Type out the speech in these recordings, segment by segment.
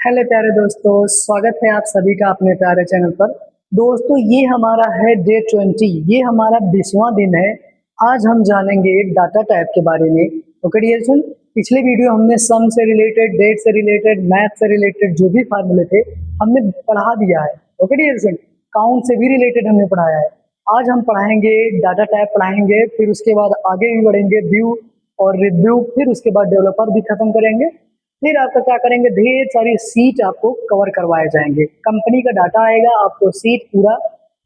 Hello प्यारे दोस्तों, स्वागत है आप सभी का अपने प्यारे चैनल पर। दोस्तों, ये हमारा है डे 20। ये हमारा 20वां दिन है। आज हम जानेंगे डाटा टाइप के बारे में। ओके डियर सुन, पिछले वीडियो हमने सम से रिलेटेड, डेट से रिलेटेड, मैथ से रिलेटेड जो भी फार्मूले थे हमने पढ़ा दिया है। ओके डियर सुन, काउंट से भी रिलेटेड हमने पढ़ाया है। आज हम पढ़ाएंगे डाटा टाइप पढ़ाएंगे, फिर उसके बाद आगे भी बढ़ेंगे व्यू और रिव्यू, फिर उसके बाद डेवलपर भी खत्म करेंगे। फिर आपका क्या करेंगे, ढेर सारी सीट आपको कवर करवाए जाएंगे। कंपनी का डाटा आएगा, आपको सीट पूरा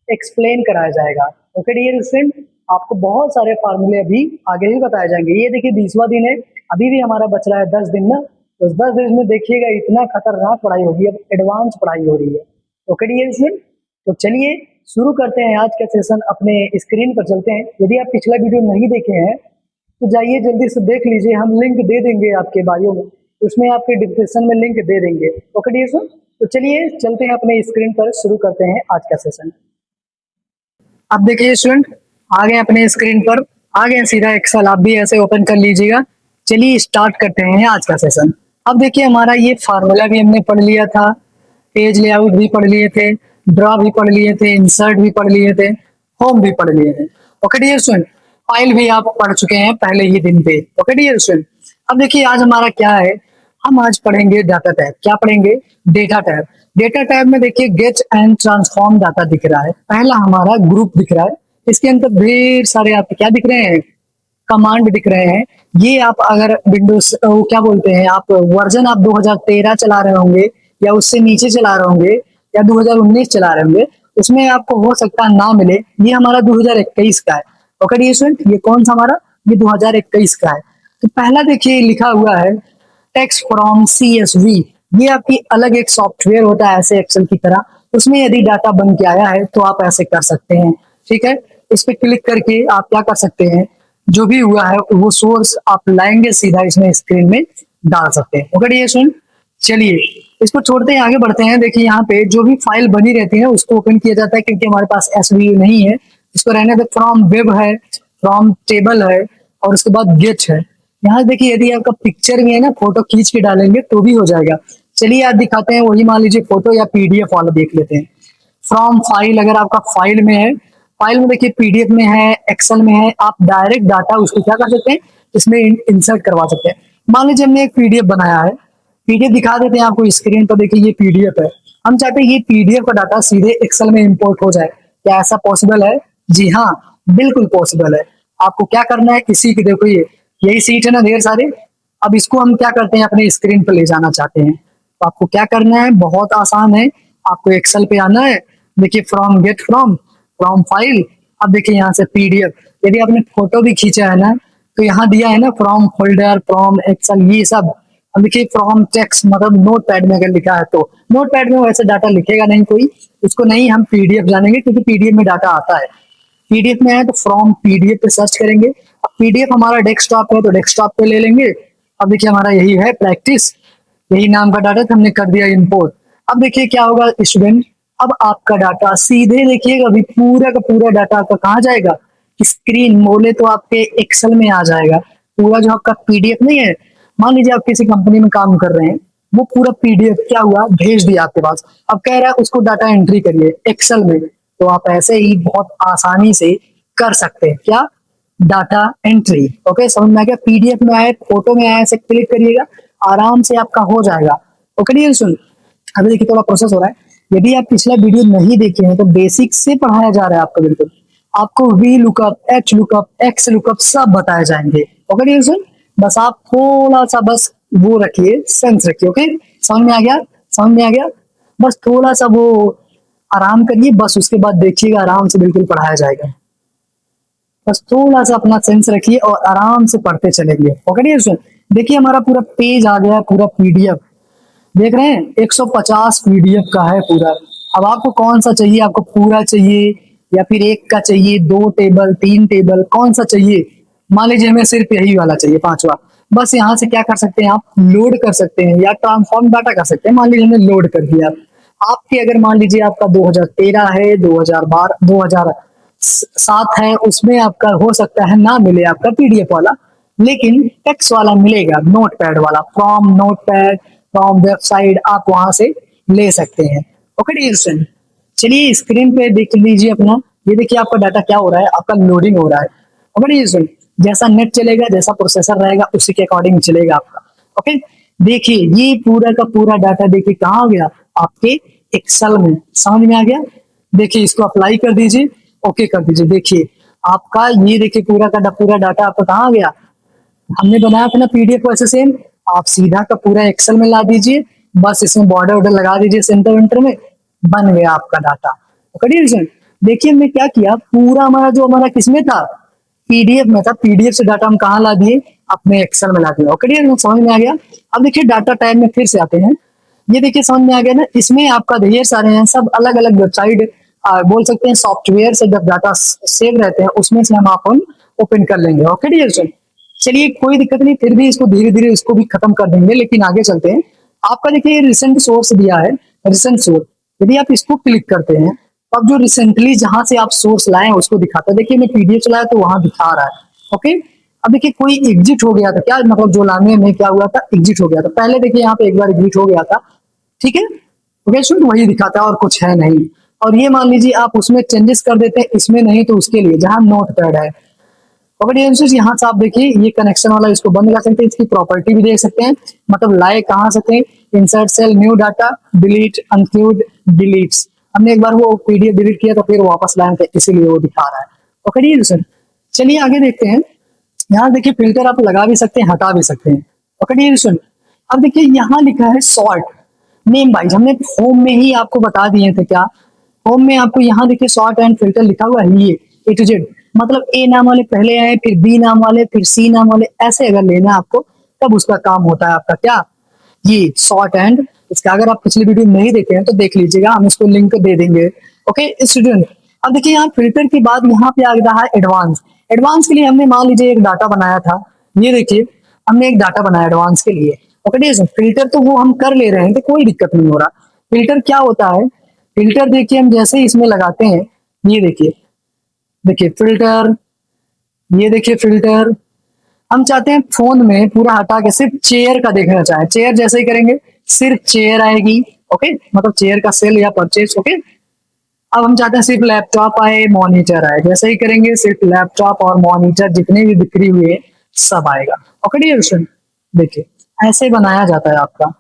एक्सप्लेन कराया जाएगा। ओके डियर स्टूडेंट, आपको बहुत सारे फार्मूले अभी आगे भी बताए जाएंगे। ये देखिए 20वां दिन है, अभी भी हमारा बच रहा है 10 दिन ना। तो 10 दिन में देखिएगा इतना खतरनाक पढ़ाई होगी, अब एडवांस पढ़ाई हो रही है। ओके डियर स्टूडेंट, तो चलिए शुरू करते हैं आज का सेशन। अपने स्क्रीन पर चलते हैं। यदि आप पिछला वीडियो नहीं देखे हैं तो जाइए जल्दी से देख लीजिए, हम लिंक दे देंगे आपके बायो में, उसमें आपके डिस्क्रिप्शन में लिंक दे देंगे। ओके डियर सर, तो चलिए चलते हैं अपने स्क्रीन पर, शुरू करते हैं आज का सेशन। अब देखिए स्टूडेंट, आ गए अपने स्क्रीन पर, आ गए सीधा एक्सेल। आप भी ऐसे ओपन कर लीजिएगा। चलिए स्टार्ट करते हैं आज का सेशन। अब देखिए हमारा ये फार्मूला भी हमने पढ़ लिया था, पेज लेआउट भी पढ़ लिए थे, ड्रॉ भी पढ़ लिए थे, इंसर्ट भी पढ़ लिए थे, होम भी पढ़ लिए थे। ओके डियर स्टूडेंट, फाइल भी आप पढ़ चुके हैं पहले ही दिन पे। ओके डियर स्टूडेंट, अब देखिए आज हमारा क्या है, हम आज पढ़ेंगे डाटा टाइप। क्या पढ़ेंगे? Data type. डेटा टाइप में देखिए गेट एंड ट्रांसफॉर्म डाटा दिख रहा है। पहला हमारा ग्रुप दिख रहा है, इसके अंदर ढेर सारे आपके क्या दिख रहे हैं, कमांड दिख रहे हैं। ये आप अगर विंडोज क्या बोलते हैं, आप वर्जन आप 2013 चला रहे होंगे या उससे नीचे चला रहे होंगे या 2019 चला रहे होंगे, उसमें आपको हो सकता है ना मिले। ये हमारा 2021 का है। ओके डियर स्टूडेंट, ये कौन सा हमारा, ये 2021 का है। तो पहला देखिए लिखा हुआ है टेक्स्ट फ्रॉम CSV। ये आपकी अलग एक सॉफ्टवेयर होता है ऐसे एक्सेल की तरह, उसमें यदि डाटा बन के आया है तो आप ऐसे कर सकते हैं। ठीक है, इस पे क्लिक करके आप क्या कर सकते हैं, जो भी हुआ है वो सोर्स आप लाएंगे सीधा इसमें स्क्रीन में डाल सकते हैं। ओके डियर स्टूडेंट, चलिए इसको छोड़ते हैं, आगे बढ़ते हैं। देखिए यहाँ पे जो भी फाइल बनी रहती है उसको ओपन किया जाता है, क्योंकि हमारे पास SVU नहीं है, इसको रहने दे। फ्रॉम वेब है, फ्रॉम टेबल है, और उसके बाद गेट है। यहाँ देखिए यदि आपका पिक्चर भी है ना, फोटो खींच के डालेंगे तो भी हो जाएगा। चलिए आज दिखाते हैं, वही मान लीजिए फोटो या PDF वाला देख लेते हैं। फ्रॉम फाइल, अगर आपका फाइल में है, फाइल में देखिए PDF में है, एक्सेल में है, आप डायरेक्ट डाटा उसको क्या कर सकते हैं, इसमें इंसर्ट करवा सकते हैं। मान लीजिए हमने एक PDF बनाया है, PDF दिखा देते हैं आपको स्क्रीन पर। देखिए ये PDF है, हम चाहते हैं ये PDF का डाटा सीधे एक्सेल में इंपोर्ट हो जाए। क्या ऐसा पॉसिबल है? जी हाँ, बिल्कुल पॉसिबल है। आपको क्या करना है, किसी की देखो ये यही सीट है ना ढेर सारे, अब इसको हम क्या करते हैं अपने स्क्रीन पर ले जाना चाहते हैं। तो आपको क्या करना है, बहुत आसान है। आपको एक्सेल पे आना है, देखिए from get from, from file. अब देखिए यहाँ से PDF, यदि आपने फोटो भी खींचा है ना तो यहाँ दिया है ना फ्रॉम फोल्डर, फ्रॉम एक्सेल, ये सब। अब देखिए फ्रॉम टेक्स्ट, मतलब नोट पैड में अगर लिखा है तो नोट पैड में वैसे डाटा लिखेगा नहीं कोई, उसको नहीं हम PDF जानेंगे, क्योंकि PDF में डाटा आता है। PDF में है तो फ्रॉम PDF पे सर्च करेंगे। अब PDF हमारा डेस्कटॉप है तो डेस्कटॉप पे ले लेंगे। अब देखिए हमारा यही है प्रैक्टिस, यही नाम का डाटा तो हमने कर दिया इंपोर्ट। अब देखिए क्या होगा स्टूडेंट, अब आपका डाटा सीधे देखिएगा, अभी पूरा का पूरा डाटा आपका कहाँ जाएगा, स्क्रीन बोले तो आपके एक्सेल में आ जाएगा। पूरा जो आपका PDF नहीं है, मान लीजिए आप किसी कंपनी में काम कर रहे हैं, वो पूरा PDF क्या हुआ, भेज दिया आपके पास। अब कह रहा है उसको डाटा एंट्री करिए एक्सेल में, तो आप ऐसे ही बहुत आसानी से कर सकते हैं। क्या? Data entry. ओके, समझ में आ गया? PDF में आए, फोटो में आए, ऐसे क्लिक करिएगा, आराम से आपका हो जाएगा। ओके डियर सुन, अभी देखिए थोड़ा प्रोसेस हो रहा है। यदि आप पिछला वीडियो नहीं देखे हैं तो बेसिक से पढ़ाया जा रहा है आपको, बिल्कुल आपको V lookup, H lookup, X lookup सब बताए जाएंगे। ओके डियर सुन, बस आप थोड़ा सा बस वो रखिए, सेंस रखिए। ओके, समझ में आ गया? समझ में आ गया? बस थोड़ा सा वो आराम करिए, बस उसके बाद देखिएगा आराम से बिल्कुल पढ़ाया जाएगा। बस थोड़ा सा अपना सेंस रखिए और आराम से पढ़ते चलेंगे। ओके डियर स्टूडेंट, देखिए हमारा पूरा पेज आ गया, पूरा PDF देख रहे हैं, 150 PDF का है पूरा। अब आपको कौन सा चाहिए, आपको पूरा चाहिए या फिर एक का चाहिए, 2 टेबल, 3 टेबल, कौन सा चाहिए? मान लीजिए हमें सिर्फ यही वाला चाहिए, पांचवा। बस यहाँ से क्या कर सकते हैं, आप लोड कर सकते हैं या ट्रांसफॉर्म डाटा कर सकते हैं। मान लीजिए हमने लोड कर दिया, आपके अगर मान लीजिए आपका 2013 है, 2012, 2007 है, उसमें आपका हो सकता है ना मिले आपका PDF वाला, लेकिन टेक्स्ट वाला मिलेगा, नोट पैड वाला। From note pad, from website आप वहां से ले सकते हैं। ओके डियर स्टूडेंट, चलिए स्क्रीन पे देख लीजिए अपना, ये देखिए आपका डाटा क्या हो रहा है, आपका लोडिंग हो रहा है। ओके डियर स्टूडेंट, जैसा नेट चलेगा, जैसा प्रोसेसर रहेगा, उसी के अकॉर्डिंग चलेगा आपका। ओके, देखिए ये पूरा का पूरा डाटा देखिए कहाँ हो गया, आपके एक्सेल में। समझ में आ गया? देखिए इसको अप्लाई कर दीजिए, ओके कर दीजिए। देखिए आपका ये देखिए पूरा का पूरा डाटा आपका कहाँ आ गया, हमने बनाया था ना पीडीएफ वैसे सेम, आप सीधा का पूरा एक्सेल में ला दीजिए, बस इसमें बॉर्डर वॉर्डर लगा दीजिए सेंटर वेंटर में, बन गया आपका डाटा। ओके डिवीजन, देखिए हमने क्या किया, पूरा हमारा जो हमारा किसमें था, पीडीएफ में था, पीडीएफ से डाटा हम कहाँ ला दिए, अपने एक्सेल में ला दिया। ओके डिवीजन, समझ में आ गया? अब देखिए डाटा टाइप में फिर से आते हैं, ये देखिए समझ में आ गया ना, इसमें आपका ढेर सारे हैं, सब अलग अलग वेबसाइट बोल सकते हैं सॉफ्टवेयर से जब डाटा सेव रहते हैं उसमें से हम अपन ओपन कर लेंगे। ओके डिवीजन, चलिए कोई दिक्कत नहीं, फिर भी इसको धीरे धीरे इसको भी खत्म कर देंगे, लेकिन आगे चलते हैं। आपका देखिए रिसेंट सोर्स दिया है, रिसेंट सोर्स, यदि आप इसको क्लिक करते हैं तो अब जो रिसेंटली जहां से आप सोर्स लाए हैं उसको दिखाता है। देखिए मैं पीडीएफ चलाया तो वहां दिखा रहा है। ओके, अब देखिए कोई एग्जिट हो गया था क्या, मतलब जो लाने में क्या हुआ था, एग्जिट हो गया था। पहले देखिए यहाँ पे एक बार एग्जिट हो गया था, ठीक है। ओके स्टूडेंट, वही दिखाता है और कुछ है नहीं। और ये मान लीजिए आप उसमें चेंजेस कर देते हैं, इसमें नहीं तो उसके लिए जहां नोट पैड है। ओके डियर, यहाँ से आप देखिए ये कनेक्शन वाला, इसको बंद कर सकते हैं, इसकी प्रॉपर्टी भी देख सकते हैं, मतलब लाए कहाँ सकते हैं, insert cell, new data, delete, include, deletes. हमने एक बार वो पीडीएफ डिलीट किया तो फिर वापस लाए थे, इसीलिए वो दिखा रहा है। ओके डियर सर, चलिए आगे देखते हैं। यहाँ देखिए फिल्टर आप लगा भी सकते हैं, हटा भी सकते हैं। ओके डियर सर, अब देखिए यहाँ लिखा है सॉर्ट नेम वाइज, हमने होम में ही आपको बता दिए थे क्या, होम में आपको यहाँ देखिए सॉर्ट एंड फिल्टर लिखा हुआ है, ये ए टू जेड, मतलब ए नाम वाले पहले आए, फिर बी नाम वाले, फिर सी नाम वाले, ऐसे अगर लेना है आपको तब उसका काम होता है आपका क्या, ये सॉर्ट एंड। इसका अगर आप पिछली वीडियो नहीं देखे हैं तो देख लीजिएगा, हम इसको लिंक दे देंगे। ओके स्टूडेंट, अब देखिए यहाँ फिल्टर के बाद यहाँ पे आ रहा है एडवांस। एडवांस के लिए हमने मान लीजिए एक डाटा बनाया था, ये देखिए हमने एक डाटा बनाया एडवांस के लिए। ओके ठीक है, फिल्टर तो वो हम कर ले रहे हैं तो कोई दिक्कत नहीं हो रहा। फिल्टर क्या होता है, फिल्टर देखिए हम जैसे ही इसमें लगाते हैं, ये देखिए, देखिए फिल्टर, ये देखिए फिल्टर, हम चाहते हैं फोन में पूरा हटा के सिर्फ चेयर का देखना चाहे, चेयर जैसे ही करेंगे सिर्फ चेयर आएगी। ओके, मतलब चेयर का सेल या परचेज। ओके, अब हम चाहते हैं सिर्फ लैपटॉप आए, मॉनिटर आए, जैसे ही करेंगे सिर्फ लैपटॉप और मॉनिटर जितने भी बिक्री हुए सब आएगा। ओके डियर स्टूडेंट, देखिए ऐसे बनाया जाता है आपका,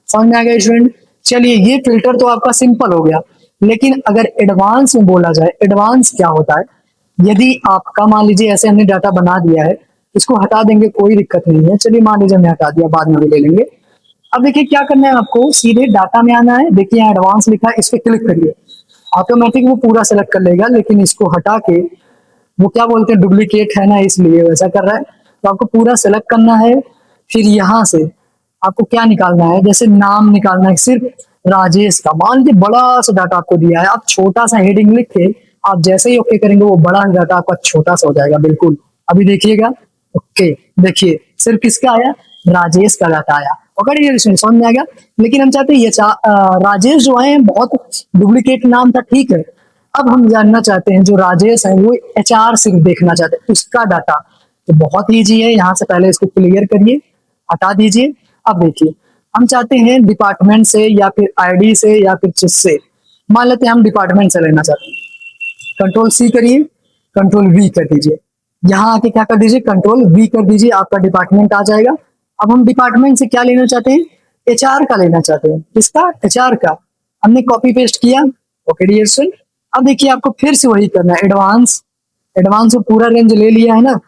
समझ में आ गया स्टूडेंट? चलिए ये फिल्टर तो आपका सिंपल हो गया, लेकिन अगर एडवांस में बोला जाए, एडवांस क्या होता है, यदि आपका मान लीजिए ऐसे हमने डाटा बना दिया है, इसको हटा देंगे कोई दिक्कत नहीं है, चलिए मान लीजिए हमने हटा दिया, बाद में भी ले लेंगे। अब देखिए क्या करना है आपको, सीधे डाटा में आना है, देखिए यहाँ एडवांस लिखा है, इस पर क्लिक करिए, ऑटोमेटिक वो पूरा सेलेक्ट कर लेगा, लेकिन इसको हटा के, वो क्या बोलते हैं डुप्लीकेट है ना, इसलिए वैसा कर रहा है। तो आपको पूरा सेलेक्ट करना है, फिर यहाँ से आपको क्या निकालना है, जैसे नाम निकालना है सिर्फ राजेश का, मान लीजिए बड़ा सा डाटा आपको दिया है, आप छोटा सा हेडिंग लिख के आप जैसे ही ओके करेंगे वो बड़ा डाटा आपका छोटा सा हो जाएगा बिल्कुल। अभी देखिएगा, ओके देखिए सिर्फ किसका आया, राजेश का डाटा आया। ओके ये समझ में आ गया, लेकिन हम चाहते हैं ये राजेश जो है बहुत डुप्लीकेट नाम था, ठीक है। अब हम जानना चाहते हैं जो राजेश है वो एचआर सिर्फ देखना चाहते हैं उसका डाटा, तो बहुत ईजी है, यहाँ से पहले इसको क्लियर करिए, हटा दीजिए। अब देखिए हम चाहते हैं डिपार्टमेंट से या फिर आईडी से या फिर जिससे, मान लेते हैं हम डिपार्टमेंट से लेना चाहते हैं, कंट्रोल सी करिए, कंट्रोल वी कर दीजिए, यहाँ आके क्या कर दीजिए, कंट्रोल वी कर दीजिए, आपका डिपार्टमेंट आ जाएगा। अब हम डिपार्टमेंट से क्या लेना चाहते हैं, एचआर का लेना चाहते हैं, किसका, एचआर का, हमने कॉपी पेस्ट किया। ओके डियर स्टूडेंट, अब देखिए आपको फिर से वही करना है, एडवांस, एडवांस को पूरा रेंज ले लिया है ना,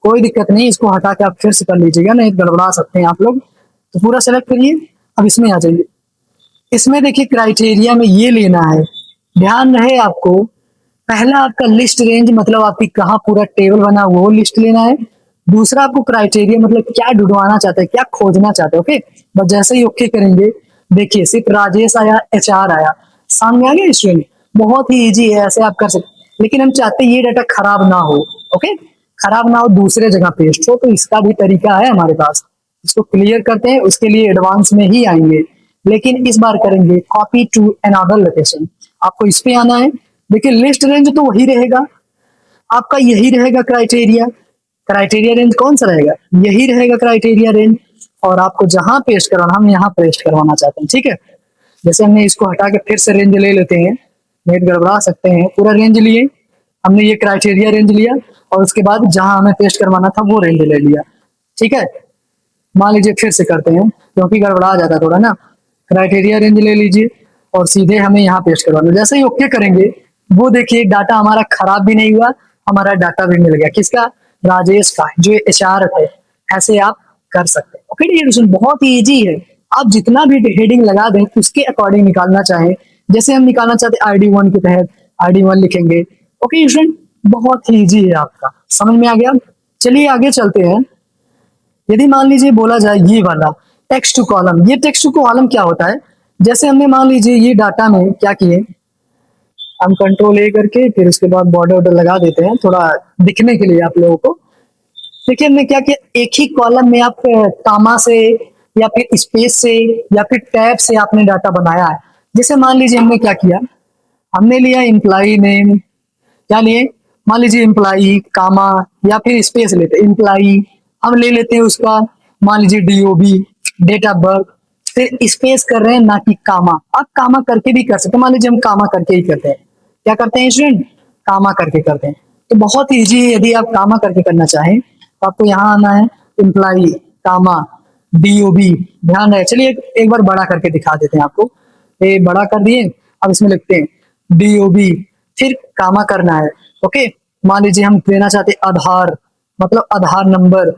कोई दिक्कत नहीं, इसको हटा के आप फिर से कर लीजिएगा, नहीं गड़बड़ा सकते हैं आप लोग, तो पूरा सेलेक्ट करिए। अब इसमें आ जाइए, इसमें देखिए क्राइटेरिया में ये लेना है, ध्यान रहे आपको, पहला आपका लिस्ट रेंज, मतलब आपकी कहाँ पूरा टेबल बना वो लिस्ट लेना है। दूसरा आपको क्राइटेरिया, मतलब क्या ढूंढवाना चाहते हैं, क्या खोजना चाहते हैं। ओके, बस जैसे ही ओके करेंगे, देखिए सिर्फ राजेश आया, एचआर आया, सामने आ गया स्टूडेंट, बहुत ही इजी है, ऐसे आप कर सकते। लेकिन हम चाहते हैं ये डाटा खराब ना हो, ओके, खराब ना हो, दूसरे जगह पेस्ट हो, तो इसका भी तरीका है हमारे पास। इसको क्लियर करते हैं, उसके लिए एडवांस में ही आएंगे, लेकिन इस बार करेंगे कॉपी टू अनदर लोकेशन। आपको इस पे आना है, देखिए लिस्ट रेंज तो वही रहेगा आपका, यही रहेगा क्राइटेरिया, क्राइटेरिया रेंज कौन सा रहेगा, यही रहेगा क्राइटेरिया रेंज। और आपको जहां पेस्ट करवाना हम यहाँ पेस्ट करवाना चाहते हैं, ठीक है। जैसे हमने इसको हटा के फिर से रेंज ले लेते हैं, नेट गड़बड़ा सकते हैं। पूरा रेंज लिए हमने, ये क्राइटेरिया रेंज लिया और उसके बाद जहां हमें पेस्ट करवाना था वो रेंज ले लिया, ठीक है। मान लीजिए फिर से करते हैं क्योंकि गड़बड़ा जाता है थोड़ा ना। क्राइटेरिया रेंज ले लीजिए और सीधे हमें यहाँ पेस्ट करवाना। जैसे ही ओके करेंगे वो देखिए डाटा हमारा खराब भी नहीं हुआ, हमारा डाटा भी मिल गया। किसका? राजेश का, जो एचआर थे। ऐसे आप कर सकते हैं। ओके डियर, बहुत ही इजी है। आप जितना भी हेडिंग लगा दें उसके अकॉर्डिंग निकालना चाहें। जैसे हम निकालना चाहते हैं ID1 के तहत ID1 लिखेंगे। ओके स्टूडेंट, बहुत ही इजी है, आपका समझ में आ गया। चलिए आगे चलते हैं। यदि मान लीजिए बोला जाए ये वाला टेक्स्ट टू कॉलम, ये टेक्स्ट टू कॉलम क्या होता है? जैसे हमने मान लीजिए ये डाटा में क्या किए, हम कंट्रोल A करके फिर उसके बाद बॉर्डर वॉर्डर लगा देते हैं थोड़ा दिखने के लिए आप लोगों को। देखिए हमने क्या किया, एक ही कॉलम में आप कामा से या फिर स्पेस से या फिर टैब से आपने डाटा बनाया है। जैसे मान लीजिए हमने क्या किया, हमने लिया एम्प्लाई नेम, क्या लिए, मान लीजिए एम्प्लाई कामा या फिर स्पेस लेते हैं, एम्प्लाई हम ले लेते हैं उसका, मान लीजिए DOB, डेट ऑफ बर्थ, फिर स्पेस कर रहे हैं ना कि कामा। आप कामा करके भी कर सकते हैं, मान लीजिए हम कामा करके ही करते हैं। क्या करते हैं स्टूडेंट? कामा करके करते हैं। तो बहुत इजी है, यदि आप कामा करके करना चाहें तो आपको यहाँ आना है, एम्प्लाई कामा DOB, ध्यान रहे। चलिए एक बार बड़ा करके दिखा देते हैं आपको। ये बड़ा कर दिए, अब इसमें लिखते हैं DOB, फिर कामा करना है। ओके, मान लीजिए हम देना चाहते हैं आधार, मतलब आधार नंबर,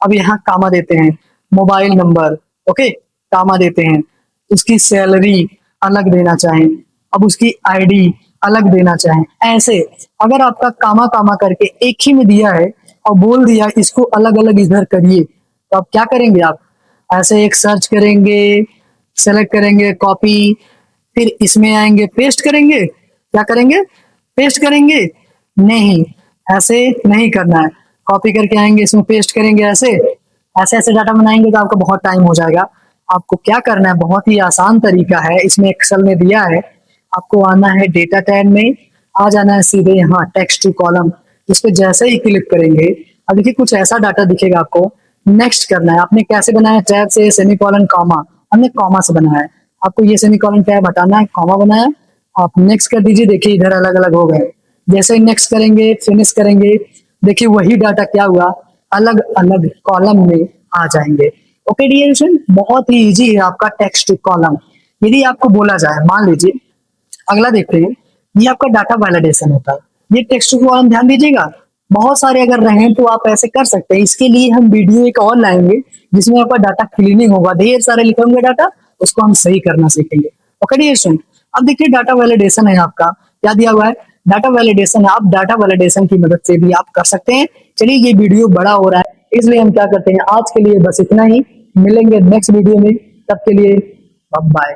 अब यहाँ कामा देते हैं, मोबाइल नंबर, ओके कामा देते हैं, उसकी सैलरी अलग देना चाहें, अब उसकी ID अलग देना चाहें। ऐसे अगर आपका कामा कामा करके एक ही में दिया है और बोल दिया इसको अलग अलग इधर करिए, तो आप क्या करेंगे? आप ऐसे एक सर्च करेंगे, सेलेक्ट करेंगे कॉपी, फिर इसमें आएंगे पेस्ट करेंगे। क्या करेंगे? पेस्ट करेंगे? नहीं, ऐसे नहीं करना है। कॉपी करके आएंगे, इसमें पेस्ट करेंगे, ऐसे ऐसे ऐसे डाटा बनाएंगे तो आपका बहुत टाइम हो जाएगा। आपको क्या करना है, बहुत ही आसान तरीका है, इसमें एक्सेल में दिया है। आपको आना है डेटा टैब में, आ जाना है सीधे यहाँ टेक्स्ट टू कॉलम। इस पे जैसे ही क्लिक करेंगे अब देखिए कुछ ऐसा डाटा दिखेगा आपको। नेक्स्ट करना है। आपने कैसे बनाया? टैब से सेमीकोलन कॉमा, हमने कॉमा से बनाया है। आपको ये सेमीकोलन टैब हटाना है, कॉमा बनाया, आप नेक्स्ट कर दीजिए। देखिए इधर अलग अलग हो गए। जैसे ही नेक्स्ट करेंगे, फिनिश करेंगे, देखिए वही डाटा क्या हुआ, अलग अलग कॉलम में आ जाएंगे। ओके डियर स्टूडेंट, बहुत ही इजी है आपका टेक्स्ट टू कॉलम। यदि आपको बोला जाए, मान लीजिए अगला देखते हैं, ये आपका डाटा वैलिडेशन होता है। ये टेक्स्ट टू कॉलम ध्यान दीजिएगा, बहुत सारे अगर रहें तो आप ऐसे कर सकते हैं। इसके लिए हम वीडियो एक और लाएंगे जिसमें आपका डाटा क्लीनिंग होगा, ढेर सारे लिखे होंगे डाटा, उसको हम सही करना सीखेंगे। ओके डियर स्टूडेंट, अब देखिए डाटा वैलिडेशन है आपका, क्या दिया हुआ है? डाटा वैलिडेशन है। आप डाटा वैलिडेशन की मदद से भी आप कर सकते हैं। चलिए ये वीडियो बड़ा हो रहा है इसलिए हम क्या करते हैं, आज के लिए बस इतना ही। मिलेंगे नेक्स्ट वीडियो में, तब के लिए बाय।